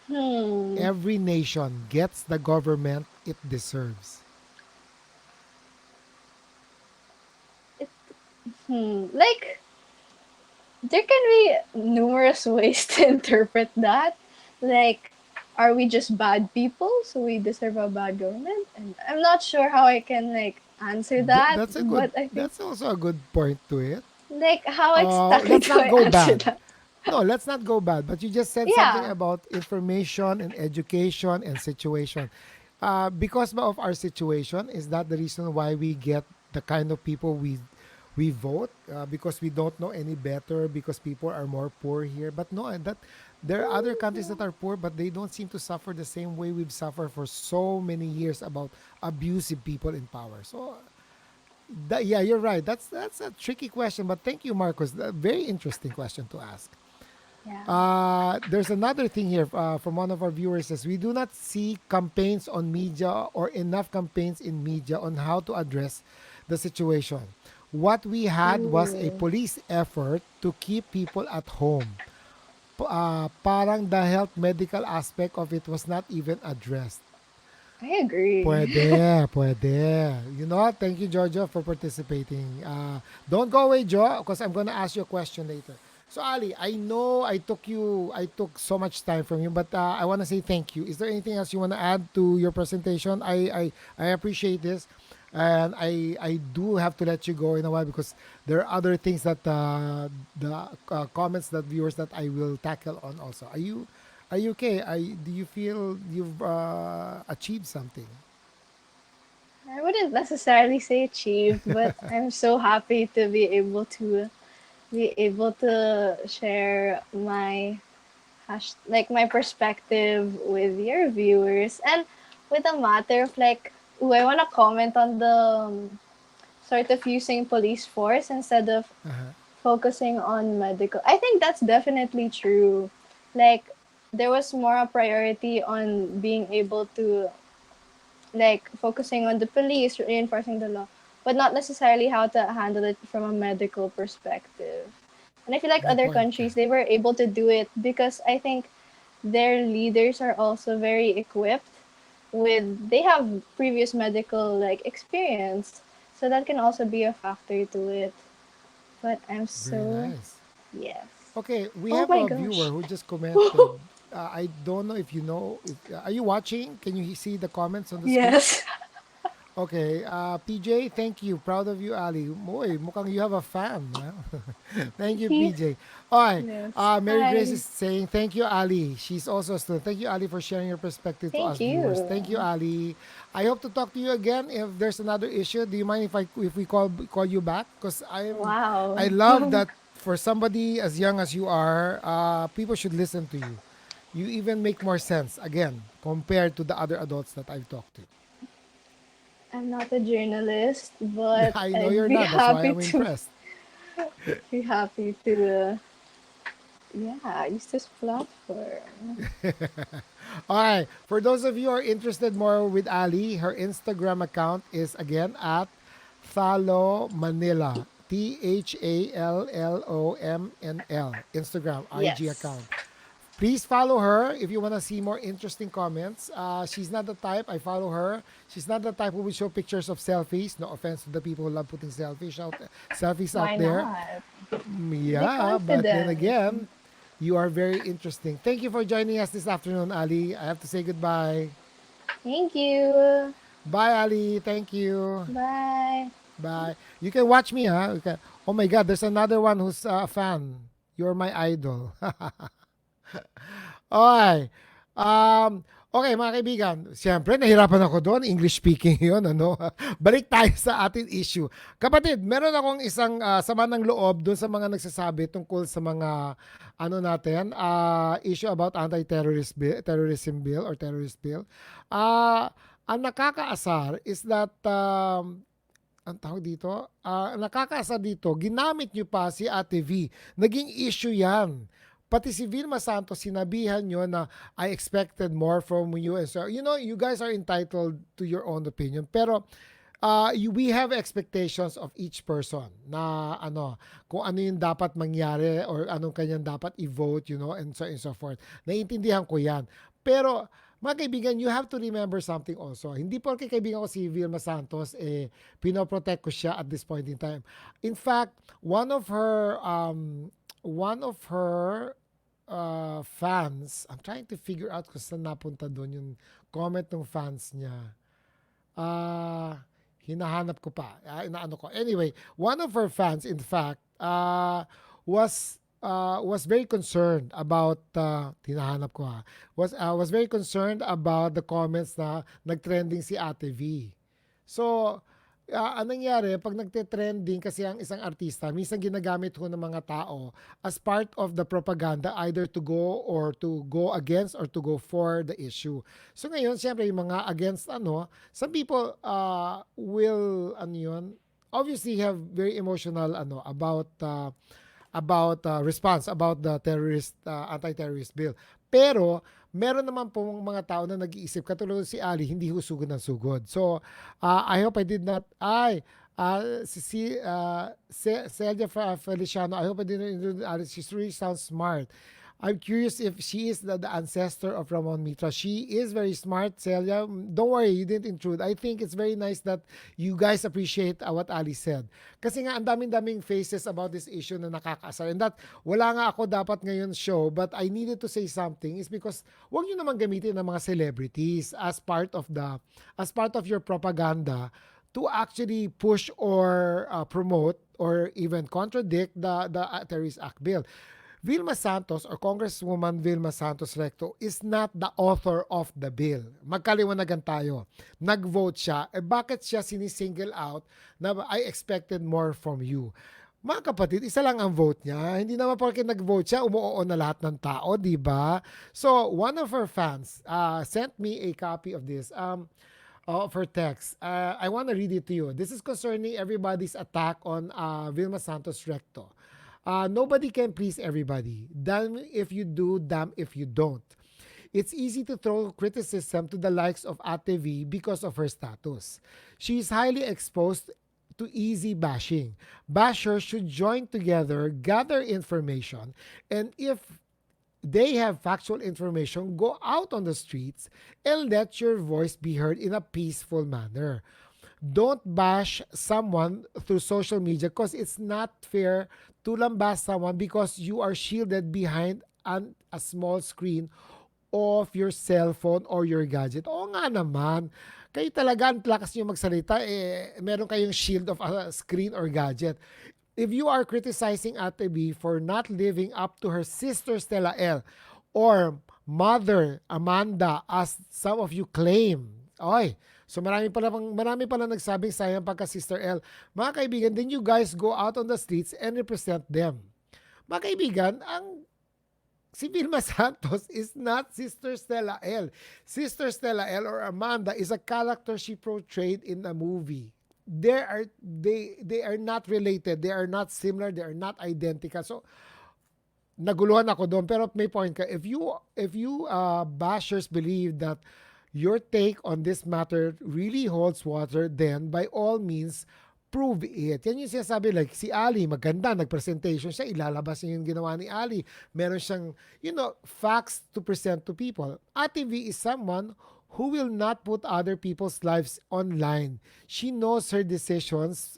Hmm. Every nation gets the government it deserves. It, like, there can be numerous ways to interpret that. Like, are we just bad people, so we deserve a bad government? And I'm not sure how I can, like, answer that, That's a good. but I think, That's also a good point to it. like, how exactly Let's do not I go answer bad. that? No, let's not go bad. But you just said something Yeah. about information and education and situation. Because of our situation, is that the reason why we get the kind of people we vote? Because we don't know any better. Because people are more poor here. But no, and that there are other countries that are poor, but they don't seem to suffer the same way we've suffered for so many years about abusive people in power. So yeah, you're right. That's a tricky question, but thank you, Marcos. A very interesting question to ask. Yeah. There's another thing here from one of our viewers says we do not see campaigns on media or enough campaigns in media on how to address the situation. What we had was a Ooh. police effort to keep people at home. Parang the health medical aspect of it was not even addressed. I agree. Puede, puede. You know what? Thank you, Jojo, for participating. Don't go away, Jo, because I'm gonna ask you a question later. So, Ali, I know I took so much time from you, but I want to say thank you. Is there anything else you want to add to your presentation? I appreciate this, and I do have to let you go in a while because there are other things that the comments that viewers that I will tackle on also. Are you okay? Do you feel you've achieved something? I wouldn't necessarily say achieved, but I'm so happy to be able to share my like my perspective with your viewers, and with a matter of like, ooh, I want to comment on the sort of using police force instead of Uh-huh. focusing on medical. I think that's definitely true. Like, there was more a priority on being able to, like, focusing on the police reinforcing the law, but not necessarily how to handle it from a medical perspective. And I feel like Good other point. countries, they were able to do it because I think their leaders are also very equipped with, they have previous medical like experience, so that can also be a factor to it. But I'm Very so, nice. yes. Okay, we Oh have my a viewer gosh. who just commented. I don't know if you know. If, are you watching? Can you see the comments on the screen? Yes. Okay, PJ, thank you. Proud of you, Ali. Boy, mukhang you have a fan. Huh? Thank you, He's, PJ. All right, yes. Mary Grace Hi. is saying, thank you, Ali. She's also a student. Thank you, Ali, for sharing your perspective to Thank us viewers. you. Thank you, Ali. I hope to talk to you again if there's another issue. Do you mind if we call you back? Because I Wow. love that for somebody as young as you are, people should listen to you. You even make more sense again compared to the other adults that I've talked to. I'm not a journalist, but I know I'd you're be not. That's why happy I'm to impressed. be happy to yeah, use this platform. All right. For those of you who are interested more with Ali, her Instagram account is again at Thalo Manila. THALLOMNL. Instagram, IG Yes. account. Please follow her if you want to see more interesting comments. She's not the type, I follow her. She's not the type who will show pictures of selfies. No offense to the people who love putting selfies out Why there. not? Be Yeah, but then confident. again, you are very interesting. Thank you for joining us this afternoon, Ali. I have to say goodbye. Thank you. Bye, Ali. Thank you. Bye. Bye. You can watch me, huh? Oh my God, there's another one who's a fan. You're my idol. All right. Okay, mga kaibigan, siyempre nahirapan ako doon, English speaking 'yon, ano. Balik tayo sa ating issue. Kapatid, meron akong isang sama ng loob doon sa mga nagsasabi tungkol sa mga ano natin, issue about anti-terrorist bill, terrorism bill or terrorist bill. Ang nakakaasar is that ang tawag dito, nakakaasa dito, ginamit nyo pa si Ate V. Naging issue yan. Pati si Vilma Santos, sinabihan nyo na I expected more from you. And so, you know, you guys are entitled to your own opinion. Pero we have expectations of each person na ano, kung ano yung dapat mangyari or anong kanyang dapat i-vote, you know, and so forth. Naiintindihan ko yan. Pero mga kaibigan, you have to remember something also. Hindi porke kaibigan ko si Vilma Santos, pinoprotect ko siya at this point in time. In fact, one of her fans, I'm trying to figure out kung saan napunta doon yung comment ng fans niya. Ah, hinahanap ko pa. Inaano ko. Anyway, one of her fans, in fact, was very concerned about hinahanap ko was very concerned about the comments na nagtrending si Ate V. So, anong nangyari, pag nagte-trending kasi ang isang artista, minsan ginagamit ho ng mga tao as part of the propaganda either to go against or to go for the issue. So ngayon, siyempre, yung mga against some people will yun, obviously have very emotional about response about the anti-terrorist bill. Pero meron naman pong mga tao na nag-iisip katulad si Ali, hindi ho sugod ng sugod. So I hope I did not Celia Feliciano, I hope I didn't Ali, she really sounds smart. I'm curious if she is the ancestor of Ramon Mitra. She is very smart, Celia. Don't worry, you didn't intrude. I think it's very nice that you guys appreciate what Ali said. Kasi nga, ang daming-daming faces about this issue na nakakaasar. And that, wala nga ako dapat ngayon show, but I needed to say something is because wag nyo naman gamitin ng mga celebrities as part of your propaganda to actually push or promote or even contradict the Terrorist Act bill. Vilma Santos or Congresswoman Vilma Santos Recto is not the author of the bill. Magkaliwanagan tayo. Nag-vote siya. Bakit siya sinisingle out na I expected more from you? Mga kapatid, isa lang ang vote niya. Hindi naman porque nag-vote siya, umuoo na lahat ng tao, di ba? So, one of her fans sent me a copy of this. Of her text. I want to read it to you. This is concerning everybody's attack on Vilma Santos Recto. Nobody can please everybody. Damn if you do, damn if you don't. It's easy to throw criticism to the likes of Ate V because of her status. She is highly exposed to easy bashing. Bashers should join together, gather information, and if they have factual information, go out on the streets and let your voice be heard in a peaceful manner. Don't bash someone through social media because it's not fair to lambast someone because you are shielded behind a small screen of your cell phone or your gadget. Oo nga naman. Kayo talaga, ang lakas nyo magsalita, meron kayong shield of a screen or gadget. If you are criticizing Ate B for not living up to her sister Stella L or mother Amanda as some of you claim, so marami pala nagsabing sayang pagka Sister L. Mga kaibigan, then you guys go out on the streets and represent them. Mga kaibigan, si Vilma Santos is not Sister Stella L. Sister Stella L or Amanda is a character she portrayed in a movie. They are not related. They are not similar. They are not identical. So, naguluhan ako doon. Pero may point ka. If you bashers believe that your take on this matter really holds water, then by all means, prove it. Yan yung sinasabi, like si Ali, maganda, nag-presentation siya, ilalabas niya yung ginawa ni Ali. Meron siyang, facts to present to people. Ate V is someone who will not put other people's lives online. She knows her decisions.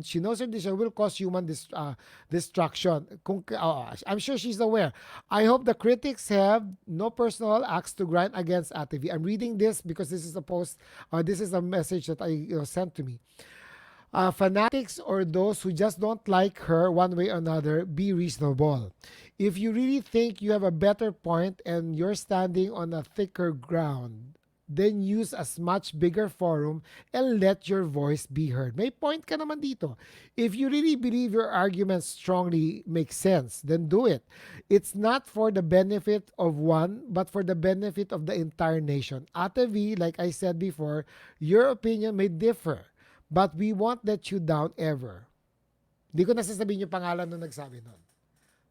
She knows her decision will cause human destruction. I'm sure she's aware. I hope the critics have no personal acts to grind against Ate V. I'm reading this because this is a post. This is a message that I sent to me. Fanatics or those who just don't like her one way or another, be reasonable. If you really think you have a better point and you're standing on a thicker ground, then use as much bigger forum and let your voice be heard. May point ka naman dito. If you really believe your argument strongly makes sense, then do it. It's not for the benefit of one, but for the benefit of the entire nation. Ate V, like I said before, your opinion may differ, but we won't let you down ever. Hindi ko nasasabihin yung pangalan nung nagsabi nun.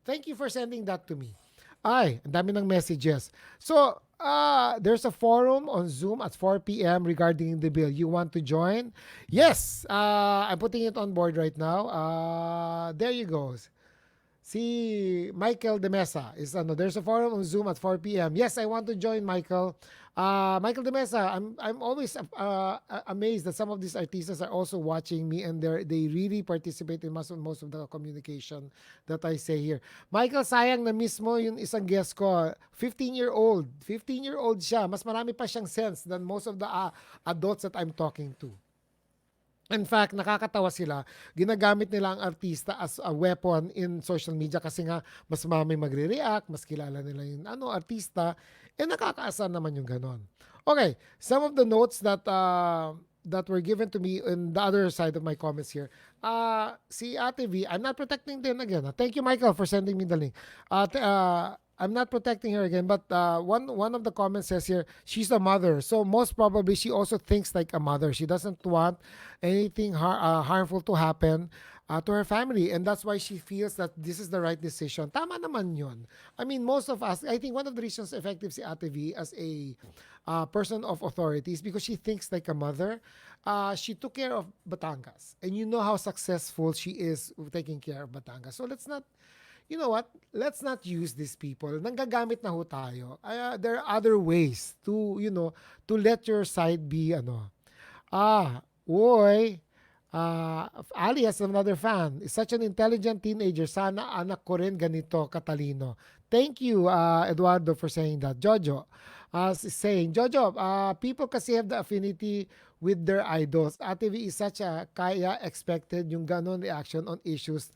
Thank you for sending that to me. Ay, ang dami ng messages. So, there's a forum on Zoom at 4 p.m. regarding the bill. You want to join? Yes, I'm putting it on board right now. There you go. Si Michael De Mesa is there's a forum on Zoom at 4 p.m. Yes, I want to join, Michael. Michael De Mesa, I'm always amazed that some of these artistas are also watching me and they really participate in most of the communication that I say here. Michael, sayang na mismo yung isang guest ko, 15-year-old. 15-year-old siya. Mas marami pa siyang sense than most of the adults that I'm talking to. In fact, nakakatawa sila. Ginagamit nila ang artista as a weapon in social media kasi nga mas mamay magre-react, mas kilala nila yung artista, nakakaasa naman yung ganon. Okay, some of the notes that were given to me in the other side of my comments here. Si Ate V, I'm not protecting them again. Thank you, Michael, for sending me the link. I'm not protecting her again, but one of the comments says here, she's a mother. So most probably she also thinks like a mother. She doesn't want anything harmful to happen to her family. And that's why she feels that this is the right decision. Tama naman yun. I mean, most of us, I think one of the reasons effective si Ate V as a person of authority is because she thinks like a mother. She took care of Batangas. And you know how successful she is with taking care of Batangas. So let's not, you know what? Let's not use these people. Nanggagamit na ho tayo. There are other ways to, to let your side be, Uy, Ali has another fan. Is such an intelligent teenager. Sana anak ko rin ganito katalino. Thank you, Eduardo, for saying that. Jojo, saying, Jojo, people kasi have the affinity with their idols. Ate V is such a kaya expected yung ganon reaction on issues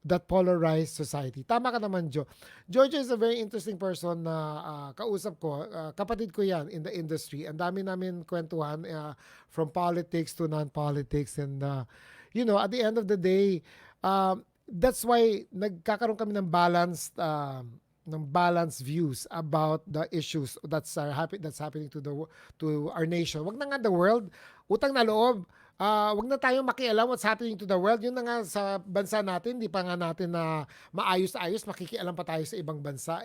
that polarized society. Tama ka naman, Jo. Jojo is a very interesting person na kausap ko. Kapatid ko yan in the industry. Ang dami namin kwentuhan from politics to non-politics. And, at the end of the day, that's why nagkakaroon kami ng balanced views about the issues that's happening to our nation. Wag na nga the world, utang na loob. Wag na tayong makialam what's happening to the world. Yun na nga sa bansa natin, di pa nga natin na maayos-ayos, makikialam pa tayo sa ibang bansa.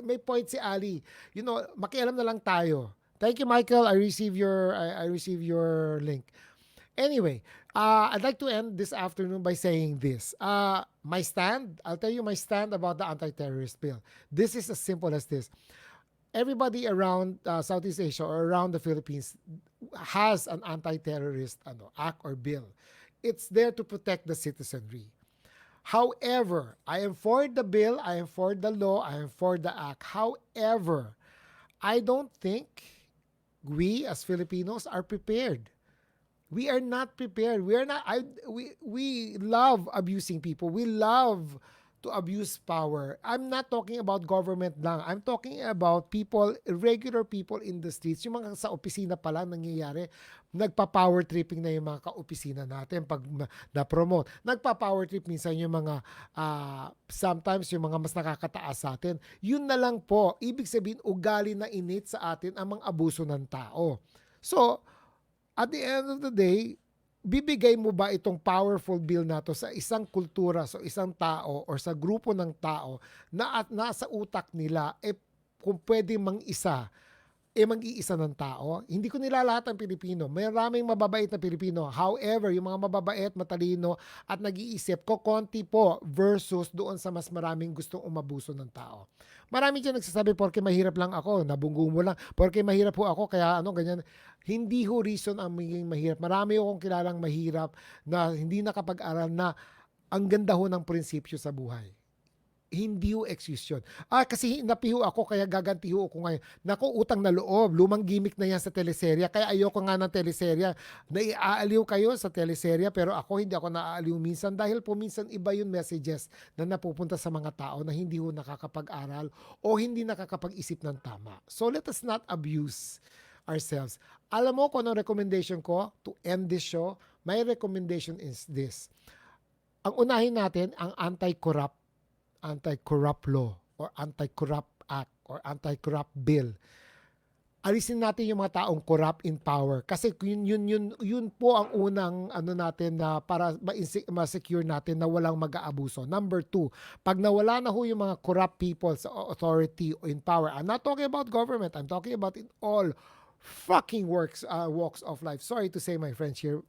May point si Ali. Makialam na lang tayo. Thank you, Michael. I receive your link. Anyway, I'd like to end this afternoon by saying this. My stand, I'll tell you my stand about the anti-terrorist bill. This is as simple as this. Everybody around Southeast Asia or around the Philippines has an anti-terrorist act or bill. It's there to protect the citizenry. However, I am for the bill, I am for the law, I am for the act. However, I don't think we as Filipinos are prepared. We are not prepared. We are not. We love abusing people. We love to abuse power. I'm not talking about government lang. I'm talking about people, regular people in the streets. Yung mga sa opisina pa lang nangyayari, nagpa-power tripping na yung mga ka-opisina natin pag na-promote. Nagpa-power trip minsan yung mga, sometimes yung mga mas nakakataas sa atin. Yun na lang po. Ibig sabihin, ugali na innate sa atin ang mga abuso ng tao. So, at the end of the day, bibigay mo ba itong powerful bill na to sa isang kultura, sa isang tao, or sa grupo ng tao na at nasa utak nila, kung pwede mang-isa, mag-iisa ng tao? Hindi ko nilalahat ang Pilipino. Maraming mababait na Pilipino. However, yung mga mababait, matalino, at nag-iisip, kokonti po versus doon sa mas maraming gustong umabuso ng tao. Marami dyan nagsasabi, porke mahirap lang ako, nabunggo mo lang, porke mahirap po ako, kaya ganyan. Hindi ho reason ang maging mahirap. Marami akong kilalang mahirap na hindi nakapag-aral na ang ganda ho ng prinsipyo sa buhay. Hindi ho excuse yun. Kasi napiho ako kaya gagantiho ako ngayon. Naku, utang na loob. Lumang gimmick na yan sa teleserya. Kaya ayoko nga ng teleserya. Naiaaliw kayo sa teleserya pero ako hindi ako naaaliw minsan dahil po minsan iba yung messages na napupunta sa mga tao na hindi ho nakakapag-aral o hindi nakakapag-isip ng tama. So let us not abuse ourselves. Alam mo kung ano recommendation ko to end this show? My recommendation is this. Ang unahin natin ang anti-corrupt law or anti-corrupt act or anti-corrupt bill. Alisin natin yung mga taong corrupt in power kasi yun po ang unang ano natin na para ma-secure natin na walang mag-aabuso. Number 2, pag nawala na ho yung mga corrupt people sa authority or in power, I'm not talking about government, I'm talking about in all fucking walks of life. Sorry to say, my friends here.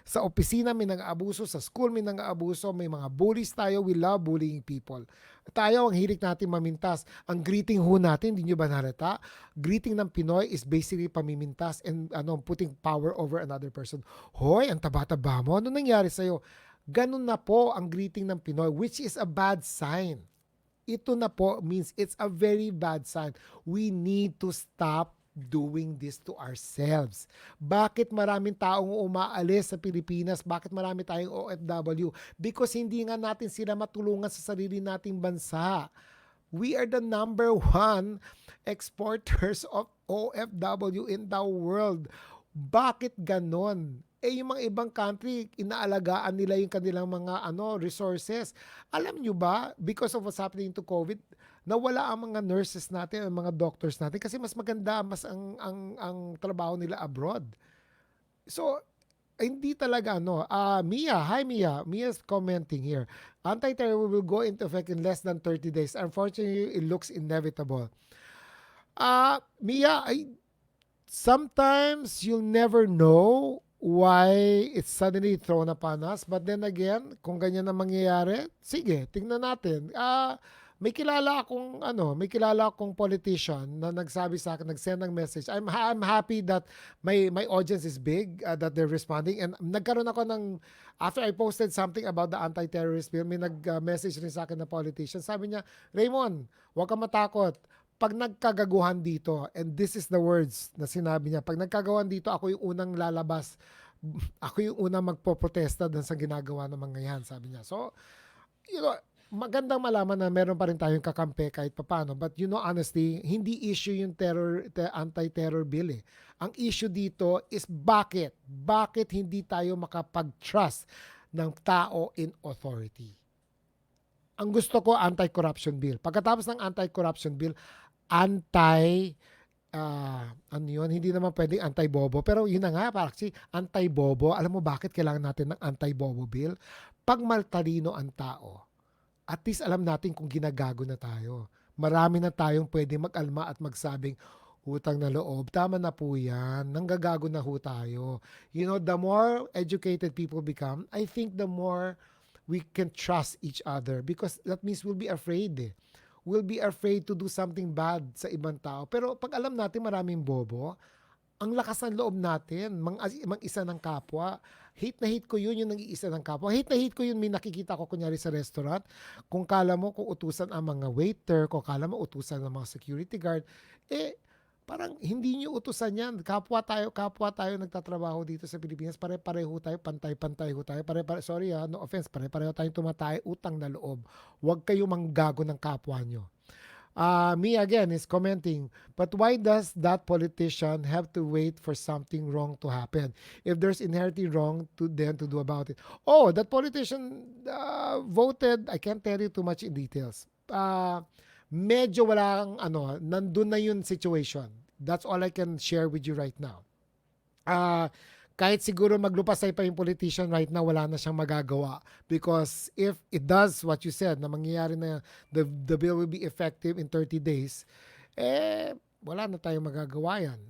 Sa opisina may nang-aabuso, sa school may nang-aabuso, may mga bullies tayo. We love bullying people. Tayo, ang hilig natin mamintas. Ang greeting ho natin, hindi nyo ba nalata? Greeting ng Pinoy is basically pamimintas and putting power over another person. Hoy, ang taba-taba mo. Ano nangyari sa'yo? Ganun na po ang greeting ng Pinoy, which is a bad sign. Ito na po means it's a very bad sign. We need to stop doing this to ourselves. Bakit maraming taong umaalis sa Pilipinas? Bakit marami tayong OFW? Because hindi nga natin sila matulungan sa sarili nating bansa. We are the number 1 exporters of OFW in the world. Bakit ganon? Yung mga ibang country, inaalagaan nila yung kanilang mga resources. Alam nyo ba, because of what's happening to COVID, nawala ang mga nurses natin, ang mga doctors natin kasi mas maganda ang trabaho nila abroad. So, hindi talaga Mia, hi Mia. Mia's commenting here. Anti-terror will go into effect in less than 30 days. Unfortunately, it looks inevitable. Mia, sometimes you'll never know why it's suddenly thrown upon us. But then again, kung ganyan na mangyayari, sige, tingnan natin. May kilala akong politician na nagsabi sa akin, nag-send ng message. I'm happy that my audience is big, that they're responding. And nagkaroon ako after I posted something about the anti-terrorist bill, may nag-message rin sa akin na politician. Sabi niya, Raymond, huwag kang matakot. Pag nagkagaguhan dito, and this is the words na sinabi niya, pag nagkagaguhan dito, ako yung unang lalabas, ako yung unang magpoprotesta dun sa ginagawa ng mga yan, sabi niya. So, magandang malaman na meron pa rin tayong kakampi kahit papano. But honestly, hindi issue yung anti-terror bill eh. Ang issue dito is bakit hindi tayo makapag-trust ng tao in authority. Ang gusto ko, anti-corruption bill. Pagkatapos ng anti-corruption bill, hindi naman pwedeng anti-bobo. Pero yun na nga, actually, anti-bobo. Alam mo bakit kailangan natin ng anti-bobo bill? Pag maltalino ang tao, at least alam natin kung ginagago na tayo. Marami na tayong pwede mag-alma at magsabing, utang na loob, tama na po yan, nanggagago na ho tayo. The more educated people become, I think the more we can trust each other because that means we'll be afraid eh. We'll be afraid to do something bad sa ibang tao. Pero pag alam natin maraming bobo, ang lakas ng loob natin, mang-isa ng kapwa. Hate na hate ko yun, yung nag-iisa ng kapwa. Hate na hate ko yun, may nakikita ko kunyari sa restaurant. Kung kala mo, kung utusan ang mga waiter, kung kala mo utusan ang mga security guard, parang hindi nyo utusan yan. Kapwa tayo nagtatrabaho dito sa Pilipinas. Pare-pareho tayo, pantay-pantay ho tayo. Sorry no offense, pare-pareho tayong tumatay, utang na loob. Huwag kayo manggago ng kapwa nyo. Me again is commenting, but why does that politician have to wait for something wrong to happen? If there's inherently wrong to them to do about it. Oh, that politician voted, I can't tell you too much in details. Medyo walang nandun na yun situation. That's all I can share with you right now. Kahit siguro maglupasay pa yung politician right now, wala na siyang magagawa. Because if it does what you said, na mangyayari na the bill will be effective in 30 days, wala na tayong magagawa yan.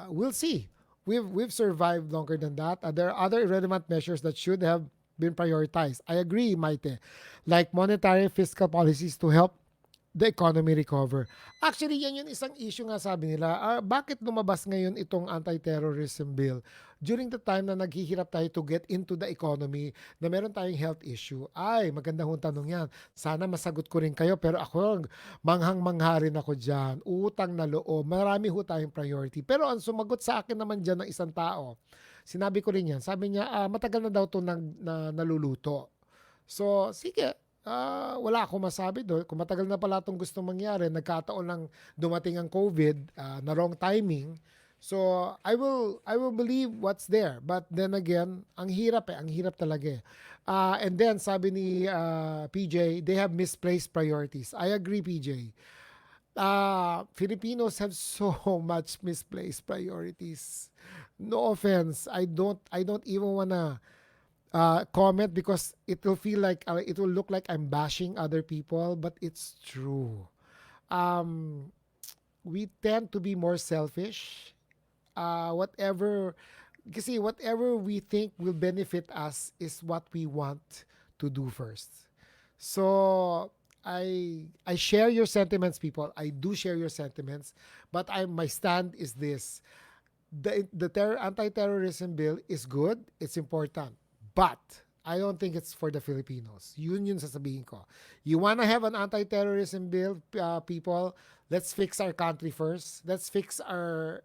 We'll see. We've survived longer than that. There are other irrelevant measures that should have been prioritized. I agree, Maite. Like monetary fiscal policies to help the economy recover. Actually, yan yung isang issue nga sabi nila. Bakit lumabas ngayon itong anti-terrorism bill during the time na naghihirap tayo to get into the economy, na meron tayong health issue? Ay, maganda hong tanong yan. Sana masagot ko rin kayo, pero ako, manghang-mangha rin ako dyan. Utang na loob. Marami ho tayong priority. Pero ang sumagot sa akin naman dyan ng isang tao, sinabi ko rin yan. Sabi niya, matagal na daw to naluluto. So, sige, wala akong masabi doon. Kung matagal na pala itong gustong mangyari, nagkataon lang dumating ang COVID na wrong timing. So, I will believe what's there. But then again, ang hirap ang hirap talaga eh. And then, sabi ni PJ, they have misplaced priorities. I agree, PJ. Filipinos have so much misplaced priorities. No offense, I don't even wanna comment because it will feel like it will look like I'm bashing other people, but it's true. Um, we tend to be more selfish. Whatever, kasi whatever we think will benefit us is what we want to do first. So I share your sentiments, people. I do share your sentiments, but my stand is this: the anti-terrorism bill is good, it's important, but I don't think it's for the Filipinos. Yun sasabihin ko. You wanna have an anti-terrorism bill, people? Let's fix our country first. Let's fix our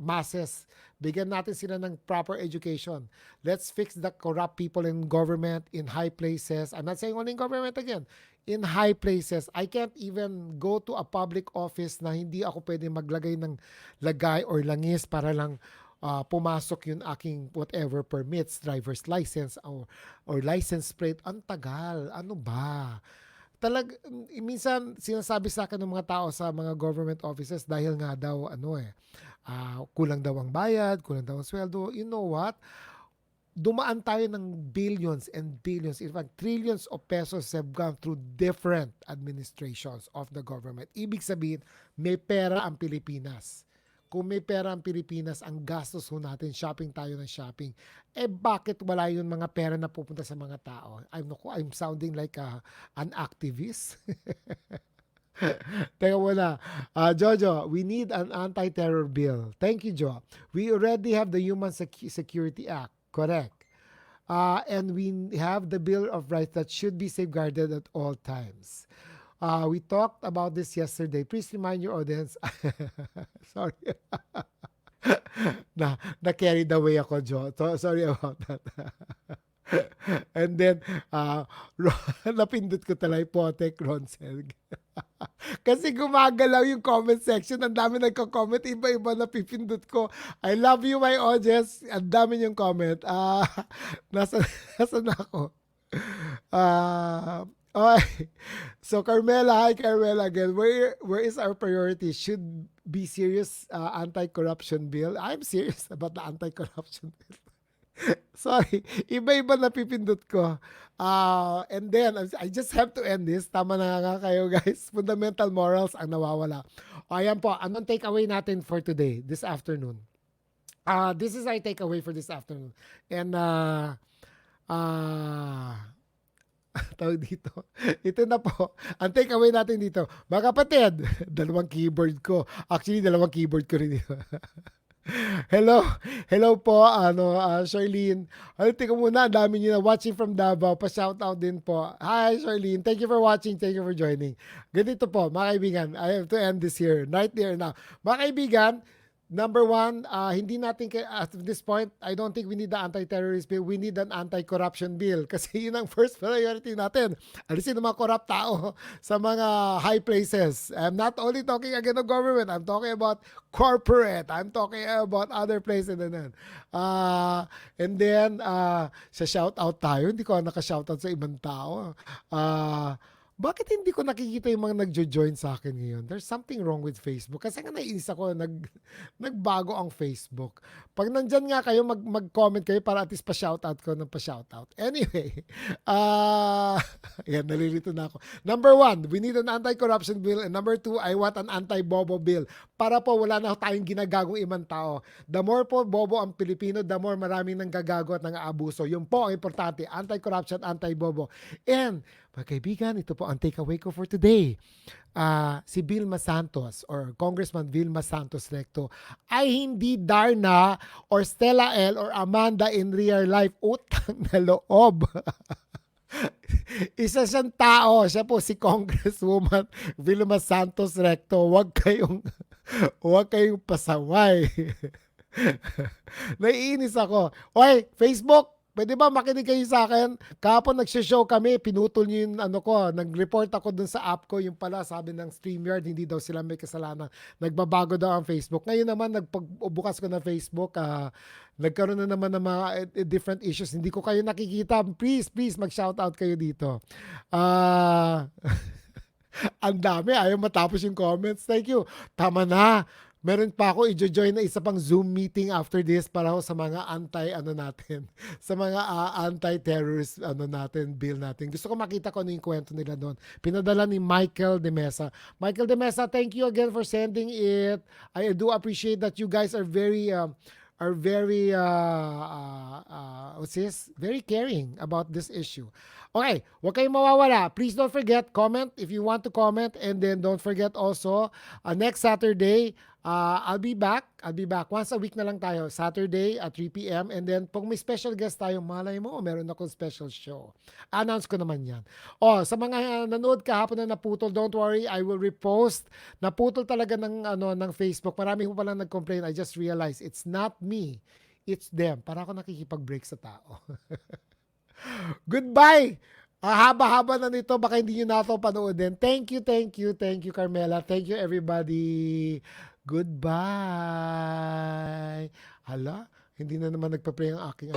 masses. Bigyan natin sila ng proper education. Let's fix the corrupt people in government, in high places. I'm not saying only in government again. In high places. I can't even go to a public office na hindi ako pwede maglagay ng lagay or langis para lang pumasok yung aking whatever permits, driver's license or license plate. Ang tagal. Ano ba? Minsan sinasabi sa akin ng mga tao sa mga government offices dahil nga daw kulang daw ang bayad, kulang daw ang sweldo. You know what? Dumaan tayo ng billions and billions, in fact, trillions of pesos have gone through different administrations of the government. Ibig sabihin, may pera ang Pilipinas. Kung may pera ang Pilipinas, ang gastos ho natin, shopping tayo ng shopping. Bakit wala yun mga pera na pupunta sa mga tao? I'm sounding like an activist. Teka muna. Jojo, we need an anti-terror bill. Thank you, Jo. We already have the Human Security Act. Correct. And we have the Bill of Rights that should be safeguarded at all times. We talked about this yesterday. Please remind your audience. Sorry. Na-carried away ako, Jo. Sorry about that. And then, napindot ko talay Potek Ronsel. Kasi gumagalaw yung comment section. Ang dami nagko-comment. Iba-iba na pipindot ko. I love you, my audience. Ang dami yung comment. Nasa na ako? Okay. So, Carmela. Hi, Carmela again. Where is our priority? Should be serious anti-corruption bill. I'm serious about the anti-corruption bill. Sorry, iba-iba na pipindot ko. And then, I just have to end this. Tama na nga kayo, guys. Fundamental morals ang nawawala. Ayan po, anong takeaway natin for today, this afternoon? This is our takeaway for this afternoon. And, tawag dito. Ito na po. Ang takeaway natin dito. Mga kapatid, dalawang keyboard ko. Actually, dalawang keyboard ko rin dito. Hello po, Charlene. Tika muna, ang dami niyo na watching from Davao. Pa-shoutout din po. Hi, Charlene. Thank you for watching. Thank you for joining. Ganito po, mga kaibigan. I have to end this here. Right there now. Mga kaibigan, number one, hindi natin, at this point, I don't think we need the anti-terrorist bill. We need an anti-corruption bill. Kasi yun ang first priority natin. Alisin ang mga corrupt tao sa mga high places. I'm not only talking again of government. I'm talking about corporate. I'm talking about other places. And then, sa shoutout tayo. Hindi ko naka-shoutout sa ibang tao. Bakit hindi ko nakikita yung mga nagjo-join sa akin ngayon? There's something wrong with Facebook. Kasi nga nainis ako, nagbago ang Facebook. Pag nandyan nga kayo, mag-comment kayo para at least pa-shoutout ko ng pa-shoutout. Anyway, yan, nalilito na ako. Number one, we need an anti-corruption bill. And number two, I want an anti-bobo bill. Para po wala na tayong ginagagong ibang tao. The more po bobo ang Pilipino, the more maraming nanggagago at nang-aabuso. Yun po ang importante. Anti-corruption, anti-bobo. And Mga kaibigan, ito po ang takeaway ko for today. Si Vilma Santos or Congressman Vilma Santos Recto ay hindi Darna or Stella L or Amanda in real life. Utang na loob. Isa siyang tao. Siya po si Congresswoman Vilma Santos Recto. Huwag kayong pasaway. Naiinis ako. Oy, Facebook, pwede ba makinig kayo sa akin? Kahapon nagsishow kami, pinutol niyo yung ano ko, nag-report ako dun sa app ko, yung pala sabi ng StreamYard, hindi daw sila may kasalanan. Nagbabago daw ang Facebook. Ngayon naman, nagpagbukas ko ng Facebook, nagkaroon na naman ng mga different issues. Hindi ko kayo nakikita. Please, mag-shoutout kayo dito. Ang dami, ayaw matapos yung comments. Thank you. Tama na. Meron pa ako i-join na isa pang Zoom meeting after this para sa mga natin, sa mga anti-terrorist bill natin. Gusto ko makita ko ano yung kwento nila doon. Pinadala ni Michael De Mesa. Michael De Mesa, thank you again for sending it. I do appreciate that you guys are very very caring about this issue. Okay, huwag kayong mawawala. Please don't forget, comment if you want to comment, and then don't forget also, next Saturday, I'll be back. Once a week na lang tayo. Saturday at 3 p.m. And then, pag may special guest tayo, malay mo, meron akong special show. Announce ko naman yan. Sa mga nanood kahapon na naputol, don't worry, I will repost. Naputol talaga ng Facebook. Marami ko palang nag-complain. I just realized, it's not me. It's them. Para ako nakikipag-break sa tao. Goodbye! Haba-haba na nito. Baka hindi nyo na ito panoodin. Thank you, Carmela. Thank you, everybody. Goodbye. Hala, hindi na naman nagpa-play ang aking